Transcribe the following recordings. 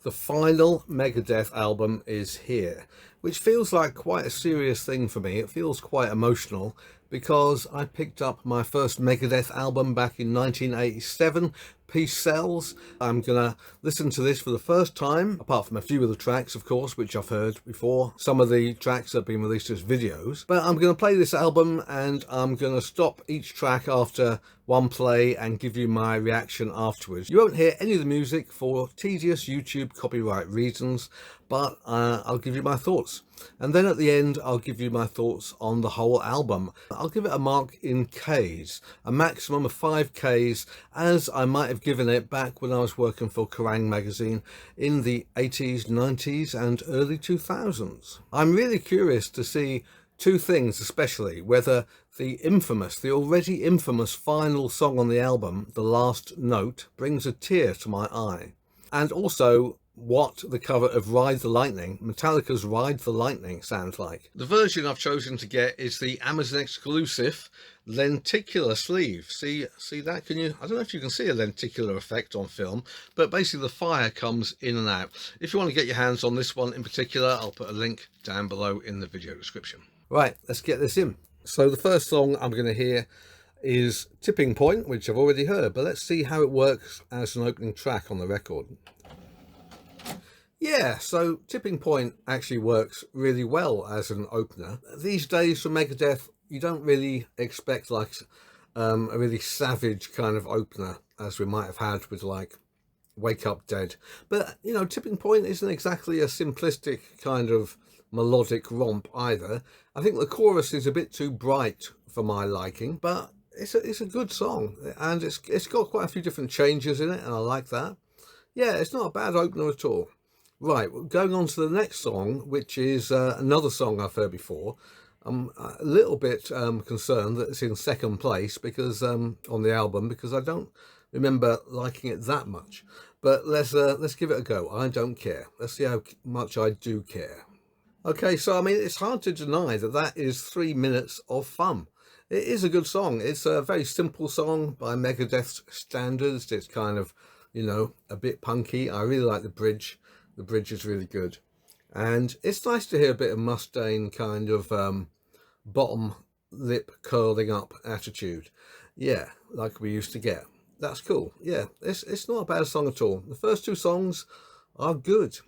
The final Megadeth album is here, which feels like quite a serious thing for me. It feels quite emotional because I picked up my first Megadeth album back in 1987, Peace Sells. I'm gonna listen to this for the first time, apart from a few of the tracks, of course, which I've heard before. Some of the tracks have been released as videos, but I'm gonna play this album and I'm gonna stop each track after one play and give you my reaction afterwards. You won't hear any of the music for tedious YouTube copyright reasons, but I'll give you my thoughts. And then at the end, I'll give you my thoughts on the whole album. I'll give it a mark in Ks, a maximum of 5 Ks, as I might have given it back when I was working for Kerrang magazine in the 80s, 90s and early 2000s. I'm really curious to see two things, especially whether the already infamous final song on the album, The Last Note, brings a tear to my eye, and also what the cover of Ride the Lightning, Metallica's Ride the Lightning, sounds like. The version I've chosen to get is the Amazon exclusive lenticular sleeve. See that? Can you? I don't know if you can see a lenticular effect on film, but basically the fire comes in and out. If you want to get your hands on this one in particular, I'll put a link down below in the video description. Right, let's get this in. So the first song I'm going to hear is Tipping Point, which I've already heard, but let's see how it works as an opening track on the record. Yeah, so Tipping Point actually works really well as an opener. These days for Megadeth, you don't really expect like a really savage kind of opener as we might have had with like Wake Up Dead. But, you know, Tipping Point isn't exactly a simplistic kind of melodic romp either. I think the chorus is a bit too bright for my liking, but it's a good song, and it's got quite a few different changes in it, and I like that. Yeah, it's not a bad opener at all. Right, going on to the next song, which is another song I've heard before. I'm a little bit concerned that it's in second place because on the album, because I don't remember liking it that much. But let's give it a go. I don't care. Let's see how much I do care. Okay, so I mean, it's hard to deny that that is 3 minutes of fun. It is a good song. It's a very simple song by Megadeth's standards. It's kind of, you know, a bit punky. I really like the bridge. The bridge is really good. And it's nice to hear a bit of Mustaine kind of bottom lip curling up attitude. Yeah, like we used to get. That's cool. Yeah, it's not a bad song at all. The first two songs are good.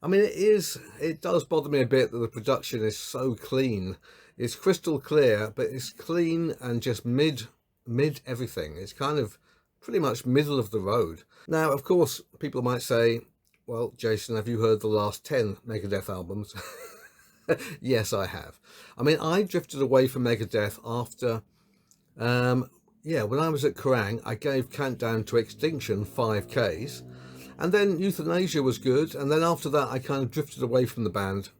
I mean, it does bother me a bit that the production is so clean. It's crystal clear, but it's clean and just mid everything. It's kind of pretty much middle of the road. Now, of course, people might say, well, Jason, have you heard the last 10 Megadeth albums? Yes, I have. I mean, I drifted away from Megadeth after, when I was at Kerrang, I gave Countdown to Extinction 5 Ks. And then Euthanasia was good, and then after that I kind of drifted away from the band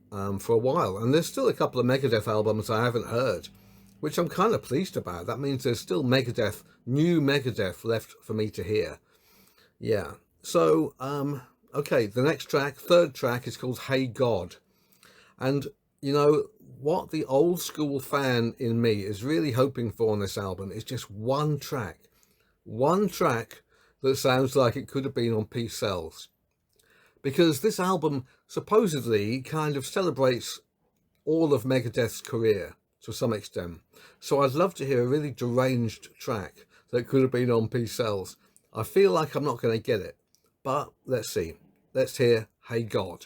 for a while. And there's still a couple of Megadeth albums I haven't heard, which I'm kind of pleased about. That means there's still Megadeth, new Megadeth left for me to hear. Yeah, so, okay, the next track, third track, is called Hey God. And, you know, what the old school fan in me is really hoping for on this album is just one track that sounds like it could have been on Peace Sells, because this album supposedly kind of celebrates all of Megadeth's career to some extent. So I'd love to hear a really deranged track that could have been on Peace Sells. I feel like I'm not going to get it, but let's see. Let's hear Hey God.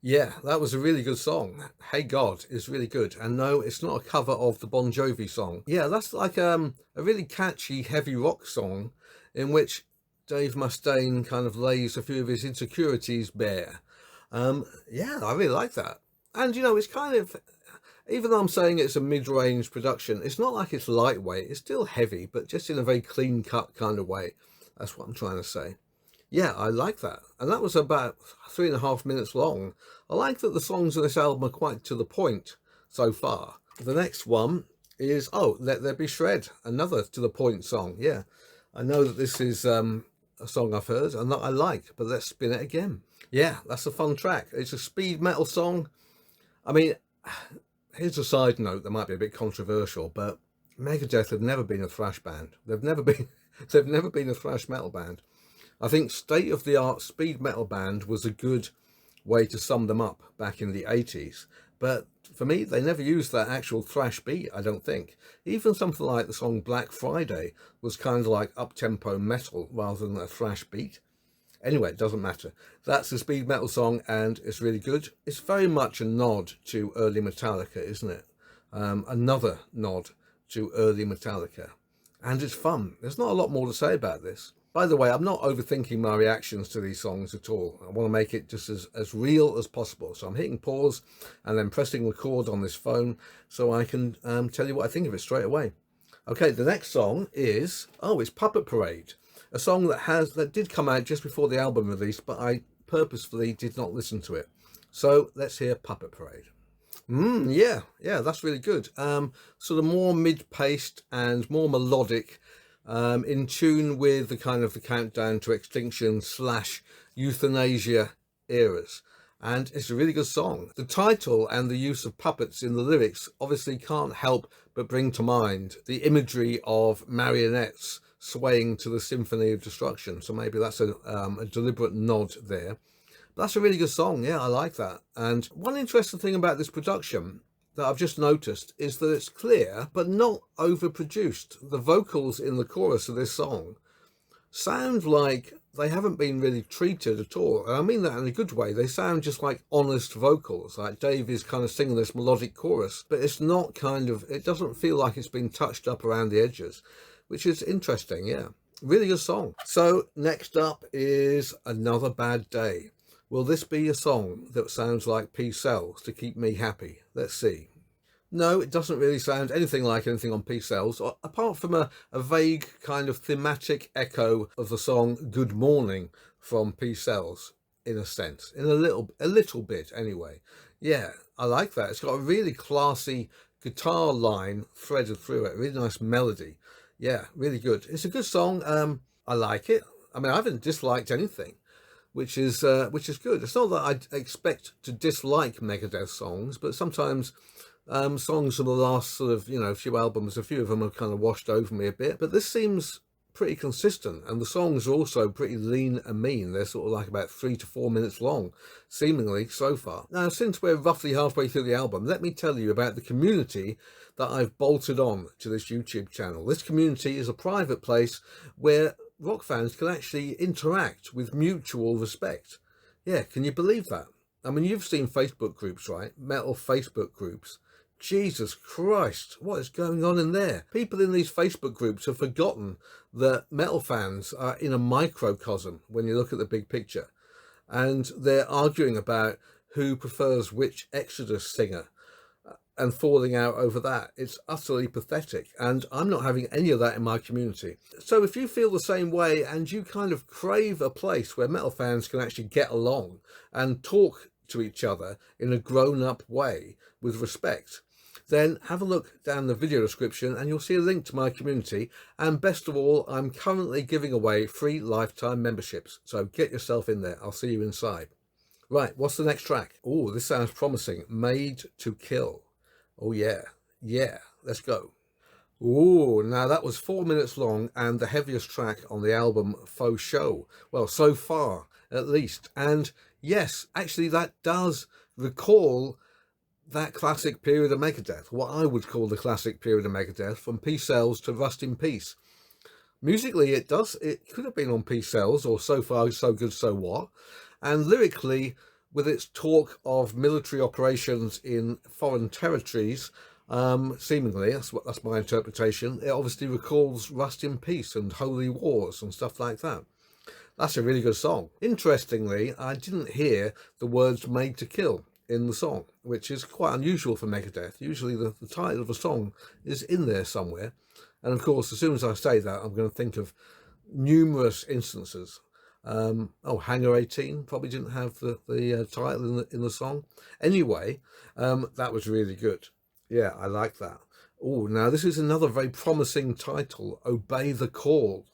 Yeah, that was a really good song. Hey God is really good. And no, it's not a cover of the Bon Jovi song. Yeah, that's like a really catchy heavy rock song in which Dave Mustaine kind of lays a few of his insecurities bare. Yeah, I really like that. And, you know, it's kind of, even though I'm saying it's a mid-range production, it's not like it's lightweight. It's still heavy, but just in a very clean-cut kind of way. That's what I'm trying to say. Yeah, I like that. And that was about 3.5 minutes long. I like that the songs on this album are quite to the point so far. The next one is, oh, Let There Be Shred, another to the point song. Yeah, I know that this is a song I've heard and that I like, but let's spin it again. Yeah, that's a fun track. It's a speed metal song. I mean, here's a side note that might be a bit controversial, but Megadeth have never been a thrash band. They've never been a thrash metal band. I think state-of-the-art speed metal band was a good way to sum them up back in the 80s. But for me, they never used that actual thrash beat, I don't think. Even something like the song Black Friday was kind of like up-tempo metal rather than a thrash beat. Anyway, it doesn't matter. That's a speed metal song and it's really good. It's very much a nod to early Metallica, isn't it? Another nod to early Metallica. And it's fun. There's not a lot more to say about this. By the way, I'm not overthinking my reactions to these songs at all. I want to make it just as real as possible. So I'm hitting pause and then pressing record on this phone so I can tell you what I think of it straight away. Okay, the next song is, it's Puppet Parade. A song that did come out just before the album release, but I purposefully did not listen to it. So let's hear Puppet Parade. Yeah, that's really good. Sort of more mid-paced and more melodic, in tune with the kind of the countdown to extinction / euthanasia eras. And it's a really good song. The title and the use of puppets in the lyrics obviously can't help but bring to mind the imagery of marionettes swaying to the Symphony of Destruction. So maybe that's a deliberate nod there. But that's a really good song. Yeah, I like that. And one interesting thing about this production that I've just noticed is that it's clear, but not overproduced. The vocals in the chorus of this song sound like they haven't been really treated at all. And I mean that in a good way. They sound just like honest vocals. Like Dave is kind of singing this melodic chorus, but it's not it doesn't feel like it's been touched up around the edges, which is interesting. Yeah, really good song. So next up is Another Bad Day. Will this be a song that sounds like Peace Sells to keep me happy? Let's see. No, it doesn't really sound anything like anything on Peace Sells, apart from a vague kind of thematic echo of the song Good Morning from Peace Sells, in a sense, in a little bit anyway. Yeah, I like that. It's got a really classy guitar line threaded through it, a really nice melody. Yeah, really good. It's a good song. I like it. I mean, I haven't disliked anything, which is good. It's not that I expect to dislike Megadeth songs, but sometimes songs from the last sort of, few albums, a few of them have kind of washed over me a bit, but this seems pretty consistent, and the songs are also pretty lean and mean. They're sort of like about 3 to 4 minutes long, seemingly so far. Now, since we're roughly halfway through the album, let me tell you about the community that I've bolted on to this YouTube channel. This community is a private place where rock fans can actually interact with mutual respect. Yeah, can you believe that? I mean, you've seen Facebook groups, right? Metal Facebook groups. Jesus Christ, what is going on in there? People in these Facebook groups have forgotten that metal fans are in a microcosm when you look at the big picture. And they're arguing about who prefers which Exodus singer and falling out over that. It's utterly pathetic, and I'm not having any of that in my community. So if you feel the same way and you kind of crave a place where metal fans can actually get along and talk to each other in a grown-up way with respect, then have a look down the video description and you'll see a link to my community. And best of all, I'm currently giving away free lifetime memberships, so get yourself in there. I'll see you inside. Right, what's the next track? Oh, this sounds promising. Made to Kill. Oh yeah, let's go. Oh, now that was 4 minutes long and the heaviest track on the album Faux Show. Well, so far at least. And yes, actually that does recall that classic period of Megadeth, what I would call the classic period of Megadeth, from Peace Sells to Rust in Peace. Musically, it could have been on Peace Sells or So Far, So Good, So What. And lyrically, with its talk of military operations in foreign territories, seemingly, that's my interpretation, it obviously recalls Rust in Peace and Holy Wars and stuff like that. That's a really good song. Interestingly, I didn't hear the words Made to Kill in the song, which is quite unusual for Megadeth. Usually the title of a song is in there somewhere. And of course, as soon as I say that, I'm going to think of numerous instances. Hangar 18 probably didn't have the title in the song. Anyway, that was really good. Yeah, I like that. Oh, now this is another very promising title, Obey the Call.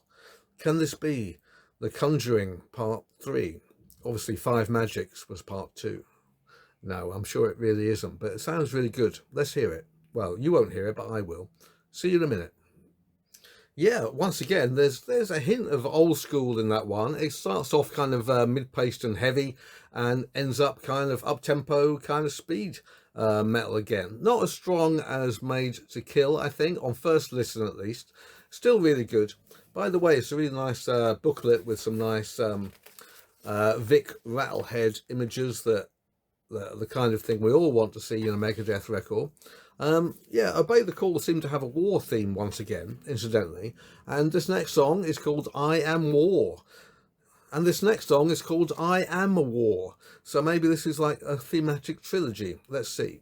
Can this be The Conjuring Part 3? Obviously, Five Magics was Part 2. No, I'm sure it really isn't, but it sounds really good. Let's hear it. Well, you won't hear it, but I will. See you in a minute. Yeah, once again, there's a hint of old school in that one. It starts off kind of mid-paced and heavy, and ends up kind of up-tempo, kind of speed metal again. Not as strong as Made to Kill, I think, on first listen at least. Still really good. By the way, it's a really nice booklet with some nice Vic Rattlehead images that the kind of thing we all want to see in a Megadeth record. Yeah, Obey the Call seemed to have a war theme once again, incidentally. And this next song is called I Am War. And this next song is called I Am a War. So maybe this is like a thematic trilogy. Let's see.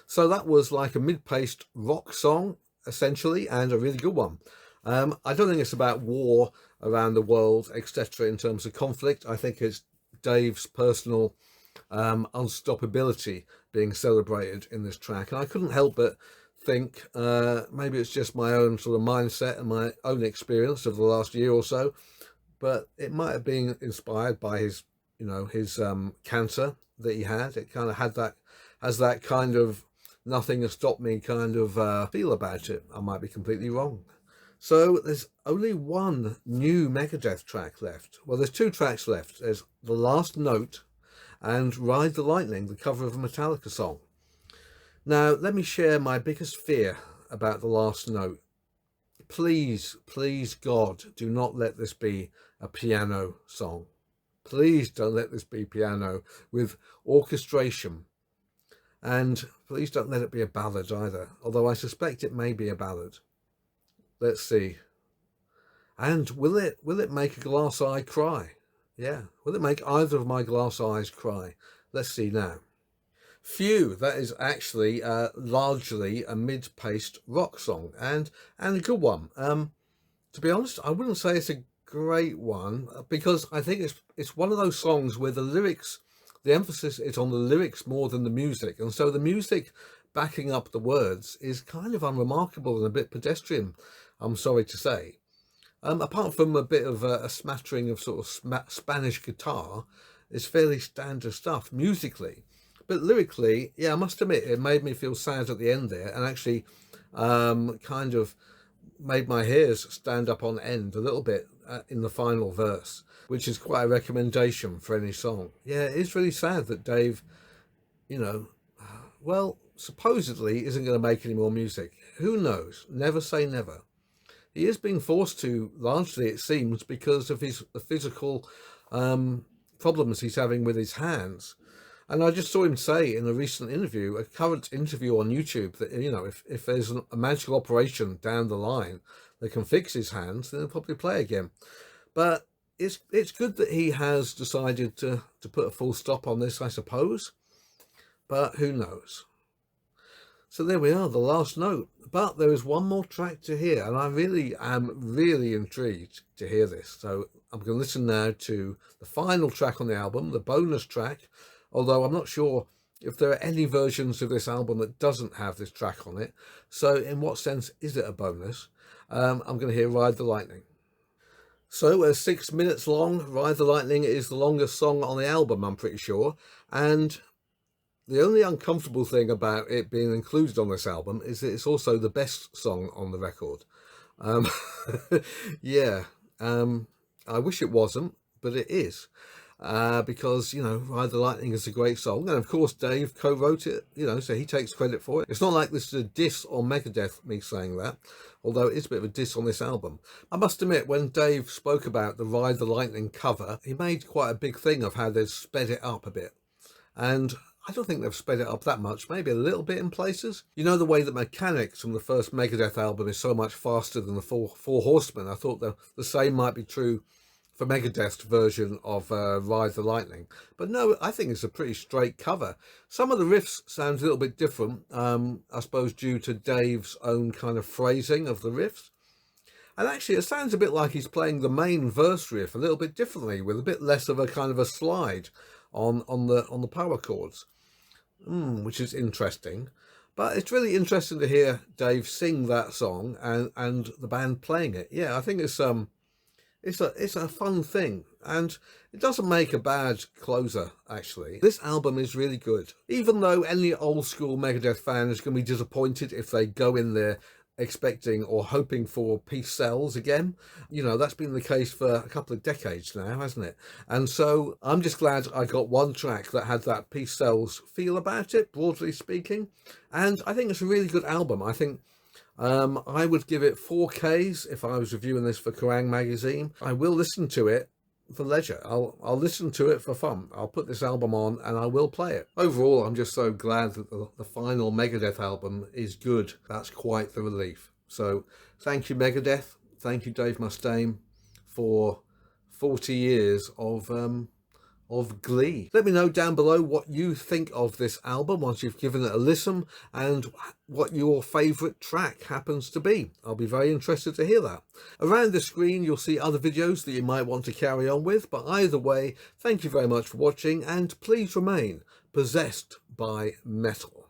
So that was like a mid-paced rock song, essentially, and a really good one. I don't think it's about war around the world, etc. in terms of conflict. I think it's Dave's personal unstoppability being celebrated in this track, and I couldn't help but think maybe it's just my own sort of mindset and my own experience of the last year or so, but it might have been inspired by his his cancer that he had. It kind of had that, has that kind of nothing has stopped me kind of feel about it. I might be completely wrong. So there's only one new Megadeth track left. Well, there's two tracks left. There's The Last Note and Ride the Lightning, the cover of a Metallica song. Now, let me share my biggest fear about The Last Note. Please, please, God, do not let this be a piano song. Please don't let this be piano with orchestration. And please don't let it be a ballad either, although I suspect it may be a ballad. Let's see. And will it make a glass eye cry? Yeah, will it make either of my glass eyes cry? Let's see now. Phew, that is actually largely a mid-paced rock song, and a good one. To be honest, I wouldn't say it's a great one, because I think it's one of those songs where the lyrics, the emphasis is on the lyrics more than the music, and so the music backing up the words is kind of unremarkable and a bit pedestrian, I'm sorry to say. Apart from a bit of a smattering of sort of Spanish guitar, it's fairly standard stuff musically. But lyrically, yeah, I must admit, it made me feel sad at the end there, and actually kind of made my hairs stand up on end a little bit in the final verse, which is quite a recommendation for any song. Yeah, it's really sad that Dave, well, supposedly isn't going to make any more music. Who knows? Never say never. He is being forced to, largely it seems, because of his physical problems he's having with his hands. And I just saw him say in a recent interview, a current interview on YouTube, that, if there's a magical operation down the line that can fix his hands, then he'll probably play again. But it's good that he has decided to put a full stop on this, I suppose. But who knows? So there we are, The Last Note. But there is one more track to hear, and I really am really intrigued to hear this. So I'm going to listen now to the final track on the album, the bonus track, although I'm not sure if there are any versions of this album that doesn't have this track on it. So in what sense is it a bonus? I'm going to hear Ride the Lightning. So 6 minutes long, Ride the Lightning is the longest song on the album, I'm pretty sure. And the only uncomfortable thing about it being included on this album is that it's also the best song on the record. Yeah, I wish it wasn't, but it is. Because, Ride the Lightning is a great song. And of course, Dave co-wrote it, so he takes credit for it. It's not like this is a diss on Megadeth, me saying that, although it is a bit of a diss on this album. I must admit, when Dave spoke about the Ride the Lightning cover, he made quite a big thing of how they've sped it up a bit. And I don't think they've sped it up that much, maybe a little bit in places. The way that Mechanics from the first Megadeth album is so much faster than the Four Horsemen. I thought the same might be true for Megadeth's version of Ride the Lightning. But no, I think it's a pretty straight cover. Some of the riffs sound a little bit different, I suppose due to Dave's own kind of phrasing of the riffs. And actually, it sounds a bit like he's playing the main verse riff a little bit differently, with a bit less of a kind of a slide on the power chords, which is interesting. But it's really interesting to hear Dave sing that song and the band playing it. Yeah, I think it's a fun thing, and it doesn't make a bad closer, actually. This album is really good, even though any old school Megadeth fan is going to be disappointed if they go in there expecting or hoping for peace sells again. You know, that's been the case for a couple of decades now, hasn't it? And so I'm just glad I got one track that had that peace sells feel about it, broadly speaking. And I think it's a really good album. I think I would give it 4Ks if I was reviewing this for Kerrang magazine. I will listen to it for leisure. I'll listen to it for fun. I'll put this album on and I will play it. Overall, I'm just so glad that the final Megadeth album is good. That's quite the relief. So thank you, Megadeth. Thank you, Dave Mustaine, for 40 years of glee. Let me know down below what you think of this album once you've given it a listen, and what your favourite track happens to be. I'll be very interested to hear that. Around the screen you'll see other videos that you might want to carry on with, but either way, thank you very much for watching, and please remain possessed by metal.